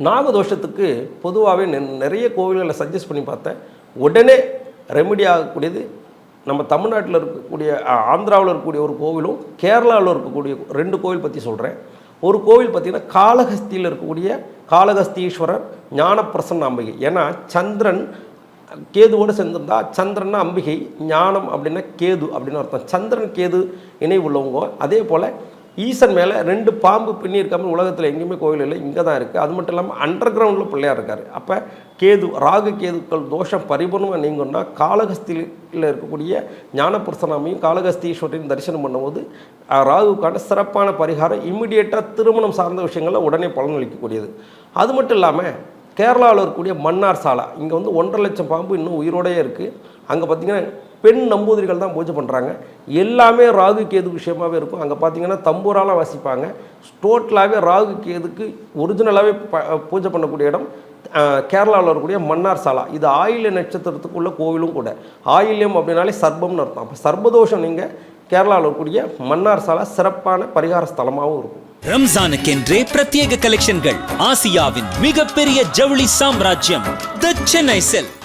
நாகதோஷத்துக்கு பொதுவாகவே நிறைய கோவில்களை சஜஸ்ட் பண்ணி பார்த்தேன். உடனே ரெமெடி ஆகக்கூடியது நம்ம தமிழ்நாட்டில் இருக்கக்கூடிய ஆந்திராவில் இருக்கக்கூடிய ஒரு கோவிலும் கேரளாவில் இருக்கக்கூடிய 2 கோவில் பற்றி சொல்கிறேன். ஒரு கோவில் பார்த்திங்கன்னா காளஹஸ்தியில் இருக்கக்கூடிய காளஹஸ்தீஸ்வரர் ஞானப்பிரசன்ன அம்பிகை. ஏன்னா சந்திரன் கேதுவோடு சேர்ந்திருந்தா சந்திரன்னா அம்பிகை, ஞானம் அப்படின்னா கேது அப்படின்னு அர்த்தம். சந்திரன் கேது இணை உள்ளவங்க. அதே போல் ஈசன் மேலே 2 பாம்பு பின்னி இருக்காமல் உலகத்தில் எங்கேயுமே கோவில் இல்லை, இங்கே தான் இருக்குது. அது மட்டும் இல்லாமல் அண்டர் கிரவுண்டில் பிள்ளையார் இருக்கார். அப்போ கேது ராகு கேதுக்கள் தோஷம் பரிபூர்ணமாக நீங்கன்னா காளஹஸ்தியில் இருக்கக்கூடிய ஞானப்பிரசனாமையும் காளஹஸ்தீஸ்வரின் தரிசனம் பண்ணும்போது ராகுக்கான சிறப்பான பரிகாரம் இம்மிடியேட்டாக திருமணம் சார்ந்த விஷயங்களில் உடனே பலனளிக்கக்கூடியது. அது மட்டும் இல்லாமல் கேரளாவில் இருக்கக்கூடிய மன்னார் சாலா, இங்கே வந்து 1.5 லட்சம் பாம்பு இன்னும் உயிரோடையே இருக்குது. அங்கே பார்த்திங்கன்னா பெண் நம்பூதிரிகள் தான் பூஜை பண்ணுறாங்க. எல்லாமே ராகு கேது விஷயமாகவே இருக்கும். அங்கே பார்த்திங்கன்னா தம்பூராலாம் வாசிப்பாங்க. டோட்டலாகவே ராகு கேதுக்கு ஒரிஜினலாகவே பூஜை பண்ணக்கூடிய இடம் கேரளாவில் இருக்கக்கூடிய மன்னார் சாலா. இது ஆயில்ய நட்சத்திரத்துக்குள்ள கோவிலும் கூட. ஆயில்யம் அப்படின்னாலே சர்ப்பம்னு அர்த்தம். அப்போ சர்ப்பதோஷம் நீங்கள் கேரளாவில் இருக்கக்கூடிய மன்னார் சாலா சிறப்பான பரிகார ஸ்தலமாகவும் இருக்கும். ரம்ஜானுக்கென்றே பிரத்யேக கலெக்ஷன்கள். ஆசியாவின் மிகப்பெரிய ஜவுளி சாம்ராஜ்யம் தி சென்னை சில்க்ஸ்.